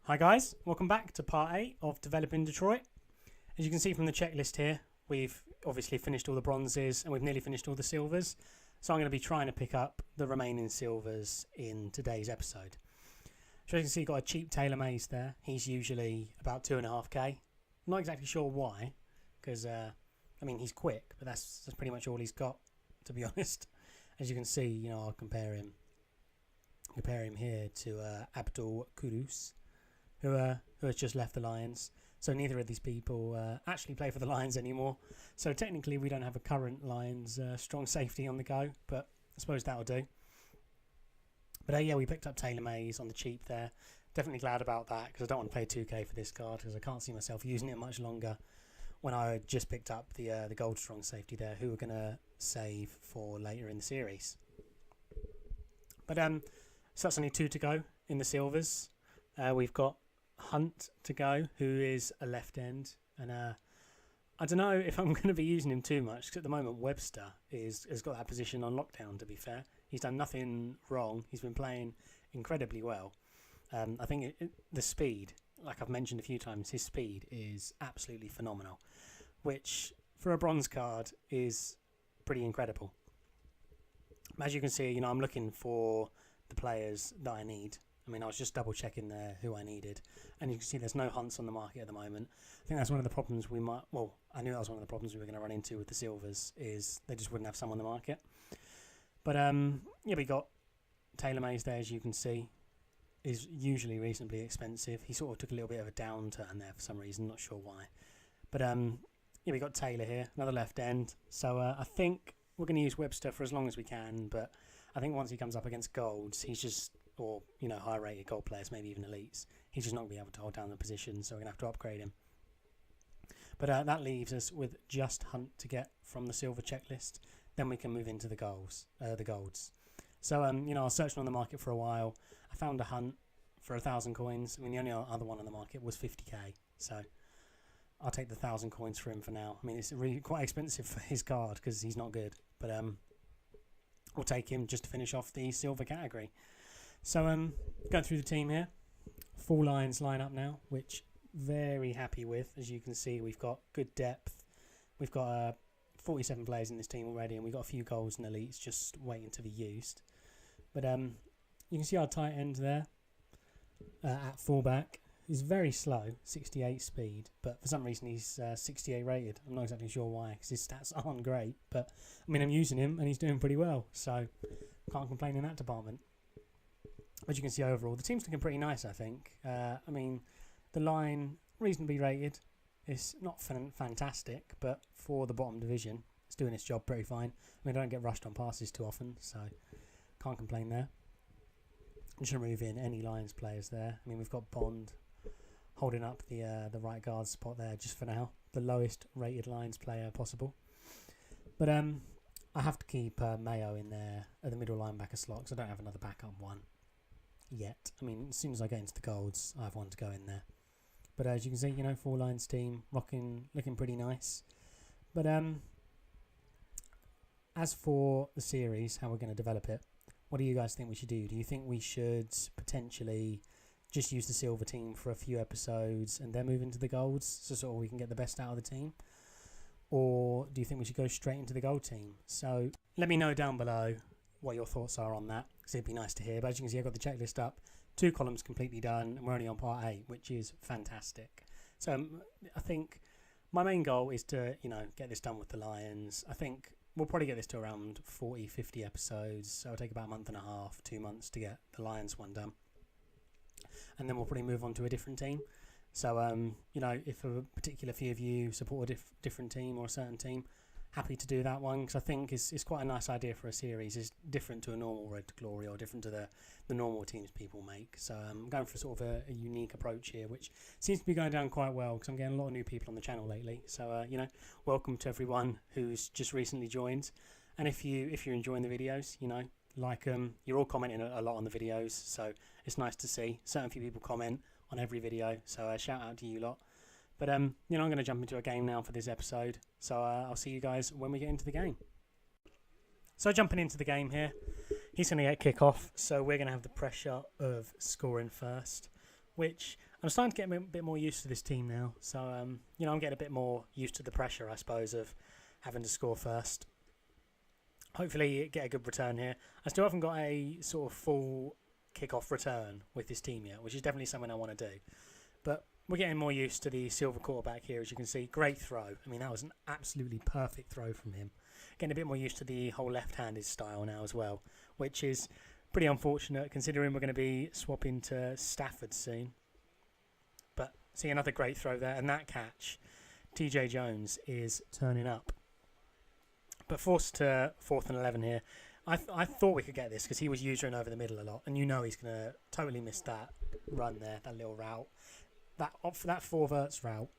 Hi guys, welcome back to part 8 of Developing Detroit. As you can see from the checklist here, we've obviously finished all the bronzes and we've nearly finished all the silvers. So I'm going to be trying to pick up the remaining silvers in today's episode. So as you can see, got a cheap Taylor Mays there. He's usually about 2.5k. Not exactly sure why, because he's quick, but that's pretty much all he's got, to be honest. As you can see, I'll compare him here to Abdul Kudus, who has just left the Lions. So neither of these people actually play for the Lions anymore. So technically we don't have a current Lions strong safety on the go, but I suppose that'll do. But yeah, we picked up Taylor Mays on the cheap there. Definitely glad about that, because I don't want to pay 2k for this card, because I can't see myself using it much longer when I just picked up the gold strong safety there, who we're going to save for later in the series. But so that's only 2 to go in the silvers. We've got Hunt to go, who is a left end, and I don't know if I'm going to be using him too much, because at the moment Webster has got that position on lockdown. To be fair, he's done nothing wrong. He's been playing incredibly well. I think the speed, like I've mentioned a few times, his speed is absolutely phenomenal, which for a bronze card is pretty incredible. As you can see, I'm looking for the players that I need. I was just double checking there who I needed, and you can see there's no Hunts on the market at the moment. I think that's one of the problems I knew that was one of the problems we were going to run into with the silvers, is they just wouldn't have some on the market. But yeah, we got Taylor Mays there, as you can see, is usually reasonably expensive. He sort of took a little bit of a downturn there for some reason, not sure why. But yeah, we got Taylor here, another left end. So I think we're going to use Webster for as long as we can, but I think once he comes up against golds, he's just, or high rated gold players, maybe even elites, he's just not going to be able to hold down the position, so we're going to have to upgrade him. But that leaves us with just Hunt to get from the silver checklist. Then we can move into the golds. So I was searching on the market for a while. I found a Hunt for 1,000 coins. The only other one on the market was 50k, so I'll take the 1,000 coins for him for now. It's really quite expensive for his card because he's not good, but we'll take him just to finish off the silver category. So going through the team here, full Lions lineup now, which very happy with. As you can see, we've got good depth. We've got 47 players in this team already, and we've got a few goals and elites just waiting to be used. But you can see our tight end there at fullback. He's very slow, 68 speed, but for some reason he's 68 rated. I'm not exactly sure why, because his stats aren't great. But I'm using him, and he's doing pretty well, so can't complain in that department. As you can see overall, the team's looking pretty nice, I think. The line, reasonably rated. It's not fantastic, but for the bottom division, it's doing its job pretty fine. I don't get rushed on passes too often, so can't complain there. I'm just going to move in any Lions players there. We've got Bond holding up the right guard spot there just for now. The lowest rated Lions player possible. But I have to keep Mayo in there at the middle linebacker slot, because I don't have another backup one yet. As soon as I get into the golds, I have one to go in there. But as you can see, full Lions team looking pretty nice. But as for the series, how we're going to develop it, what do you guys think we should do? Do you think we should potentially just use the silver team for a few episodes and then move into the golds, so sort of we can get the best out of the team? Or do you think we should go straight into the gold team? So let me know down below what your thoughts are on that, because it'd be nice to hear. But as you can see, I've got the checklist up, 2 columns completely done, and we're only on part 8, which is fantastic. So I think my main goal is to get this done with the Lions. I think we'll probably get this to around 40-50 episodes, so it'll take about a month and a half, 2 months to get the Lions one done, and then we'll probably move on to a different team. So if a particular few of you support a different team or a certain team, happy to do that one, because I think it's quite a nice idea for a series. It's different to a normal Road to Glory, or different to the normal teams people make. So I'm going for sort of a unique approach here, which seems to be going down quite well, because I'm getting a lot of new people on the channel lately. So welcome to everyone who's just recently joined. And if you're enjoying the videos, like them, you're all commenting a lot on the videos, so it's nice to see. Certain few people comment on every video, so shout out to you lot. But I'm going to jump into a game now for this episode, so I'll see you guys when we get into the game. So jumping into the game here, he's going to get kick off, so we're going to have the pressure of scoring first, which I'm starting to get a bit more used to this team now. So, I'm getting a bit more used to the pressure, I suppose, of having to score first. Hopefully get a good return here. I still haven't got a sort of full kick-off return with this team yet, which is definitely something I want to do. But we're getting more used to the silver quarterback here, as you can see. Great throw. I mean, that was an absolutely perfect throw from him. Getting a bit more used to the whole left-handed style now as well, which is pretty unfortunate considering we're going to be swapping to Stafford soon. But see, another great throw there, and that catch, TJ Jones is turning up. But forced to 4th and 11 here. I thought we could get this because he was using over the middle a lot, and he's going to totally miss that run there, that little route. That 4 verts route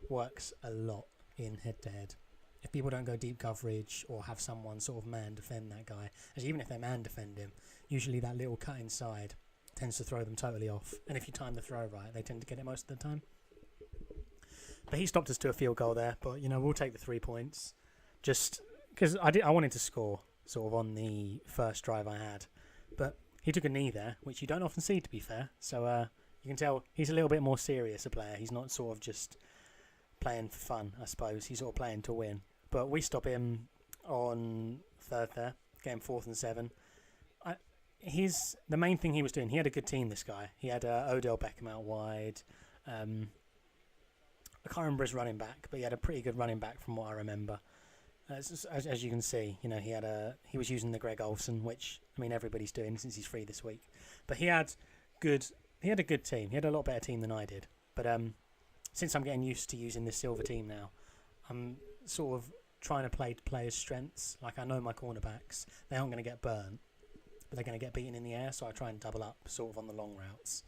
works a lot in head-to-head. If people don't go deep coverage or have someone sort of man defend that guy, as even if they man defend him, usually that little cut inside tends to throw them totally off. And if you time the throw right, they tend to get it most of the time. But he stopped us to a field goal there, but we'll take the 3 points. Just because I wanted to score sort of on the first drive I had, but he took a knee there, which you don't often see, to be fair. So you can tell he's a little bit more serious a player. He's not sort of just playing for fun, I suppose. He's sort of playing to win. But we stop him on 3rd there, getting 4th and 7. The main thing he was doing, he had a good team, this guy. He had Odell Beckham out wide. I can't remember his running back, but he had a pretty good running back from what I remember. As you can see, he was using the Greg Olsen, which everybody's doing since he's free this week. But he had a good team. He had a lot better team than I did. But since I'm getting used to using this silver team now, I'm sort of trying to play players' strengths. Like, I know my cornerbacks, they aren't going to get burnt, but they're going to get beaten in the air. So I try and double up sort of on the long routes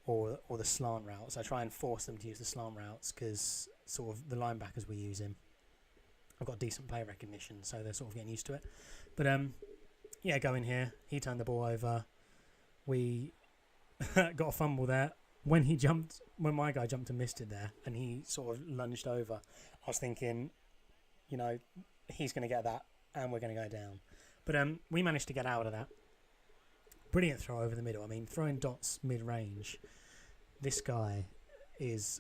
or the slant routes. I try and force them to use the slant routes because sort of the linebackers we use him. I've got decent play recognition, so they're sort of getting used to it. But going here. He turned the ball over. We got a fumble there. When my guy jumped and missed it there, and he sort of lunged over, I was thinking, he's going to get that, and we're going to go down. But we managed to get out of that. Brilliant throw over the middle. Throwing dots mid-range. This guy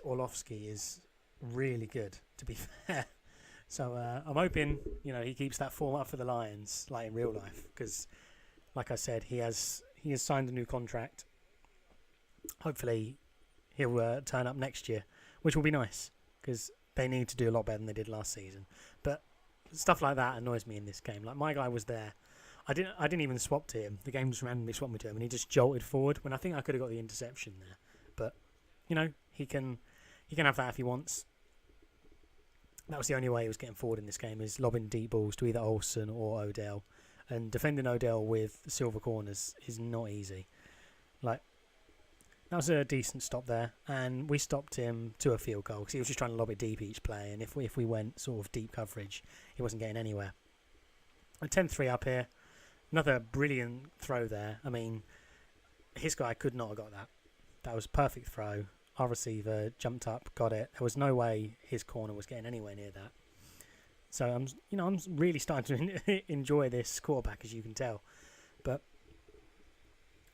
Orlovsky is really good, to be fair. So I'm hoping, he keeps that form up for the Lions, like in real life, because, like I said, he has signed a new contract. Hopefully, he'll turn up next year, which will be nice, because they need to do a lot better than they did last season. But stuff like that annoys me in this game. Like, my guy was there. I didn't even swap to him. The game just randomly swapped me to him, and he just jolted forward when I think I could have got the interception there. But he can have that if he wants. That was the only way he was getting forward in this game, is lobbing deep balls to either Olsen or Odell. And defending Odell with silver corners is not easy. Like, that was a decent stop there. And we stopped him to a field goal because he was just trying to lob it deep each play. And if we went sort of deep coverage, he wasn't getting anywhere. A 10-3 up here. Another brilliant throw there. His guy could not have got that. That was a perfect throw. Our receiver jumped up, got it. There was no way his corner was getting anywhere near that. So I'm really starting to enjoy this quarterback, as you can tell. But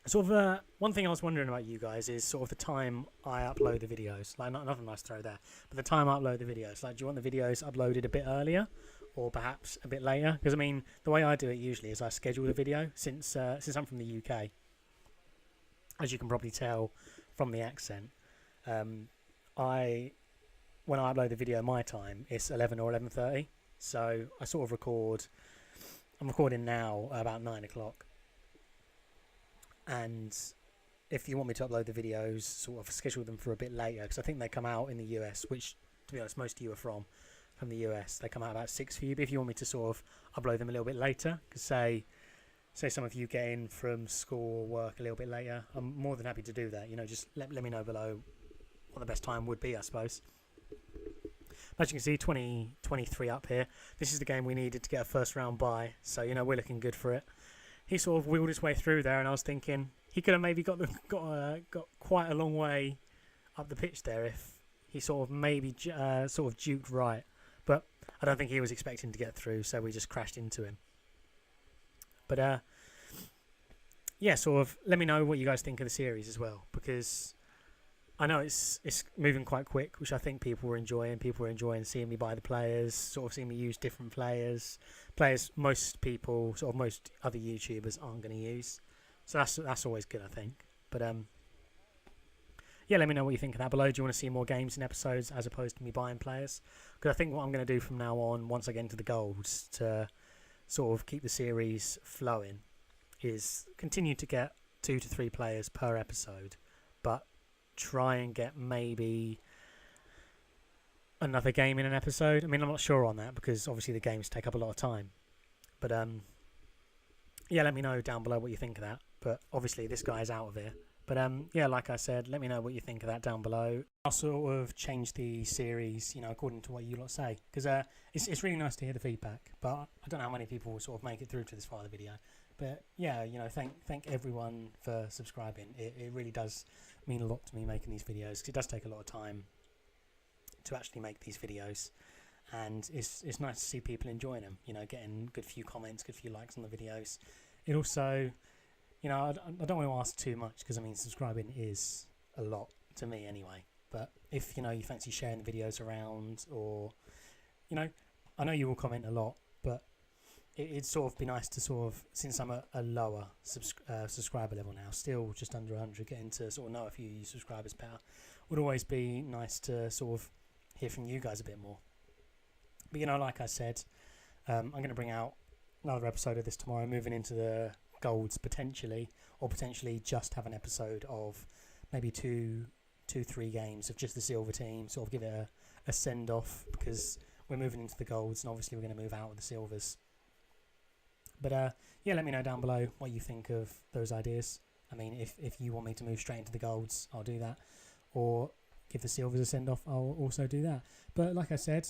sort of one thing I was wondering about you guys is sort of the time I upload the videos. Like, another nice throw there, but the time I upload the videos. Like, do you want the videos uploaded a bit earlier, or perhaps a bit later? Because the way I do it usually is I schedule the video. Since I'm from the UK, as you can probably tell from the accent. When I upload the video my time, it's 11 or 11:30. So I sort of I'm recording now about 9 o'clock. And if you want me to upload the videos, sort of schedule them for a bit later, because I think they come out in the US, which, to be honest, most of you are from the US. They come out about 6 for you. But if you want me to sort of upload them a little bit later, because say some of you get in from school or work a little bit later, I'm more than happy to do that. Just let me know below what the best time would be, I suppose. As you can see, 23 up here. This is the game we needed to get a first round bye, so we're looking good for it. He sort of wheeled his way through there, and I was thinking he could have maybe got quite a long way up the pitch there if he sort of maybe sort of duked right. But I don't think he was expecting to get through, so we just crashed into him. But yeah, sort of let me know what you guys think of the series as well, because I know it's moving quite quick, which I think people were enjoying. People were enjoying seeing me buy the players, sort of seeing me use different players most people, sort of most other YouTubers aren't going to use. So that's always good, I think. But yeah, let me know what you think of that below. Do you want to see more games and episodes as opposed to me buying players? Because I think what I'm going to do from now on, once I get into the golds, to sort of keep the series flowing, is continue to get 2 to 3 players per episode, but try and get maybe another game in an episode. I mean, I'm not sure on that because obviously the games take up a lot of time. But yeah, let me know down below what you think of that. But obviously this guy is out of here. But yeah, like I said, let me know what you think of that down below. I'll sort of change the series, according to what you lot say, because it's really nice to hear the feedback. But I don't know how many people will sort of make it through to this part of the video. But yeah, thank everyone for subscribing. It really does mean a lot to me making these videos, because it does take a lot of time to actually make these videos, and it's nice to see people enjoying them. Getting good few comments, good few likes on the videos. It also, I don't want to ask too much, because I mean subscribing is a lot to me anyway. But if you fancy sharing the videos around, or I know you will comment a lot, but it'd sort of be nice to sort of, since I'm a lower subscriber level now, still just under 100, getting to sort of know a few subscribers better, would always be nice to sort of hear from you guys a bit more. But like I said, I'm going to bring out another episode of this tomorrow, moving into the golds potentially, or potentially just have an episode of maybe 2-3 games of just the silver team, sort of give it a send off, because we're moving into the golds and obviously we're going to move out with the silvers. But yeah, let me know down below what you think of those ideas. I mean, if you want me to move straight into the golds, I'll do that, or give the silvers a send off, I'll also do that. But like I said,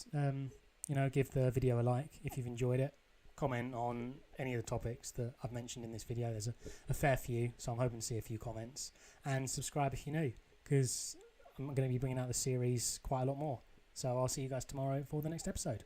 give the video a like if you've enjoyed it. Comment on any of the topics that I've mentioned in this video. There's a fair few, so I'm hoping to see a few comments. And subscribe if you're new, because I'm going to be bringing out the series quite a lot more. So I'll see you guys tomorrow for the next episode.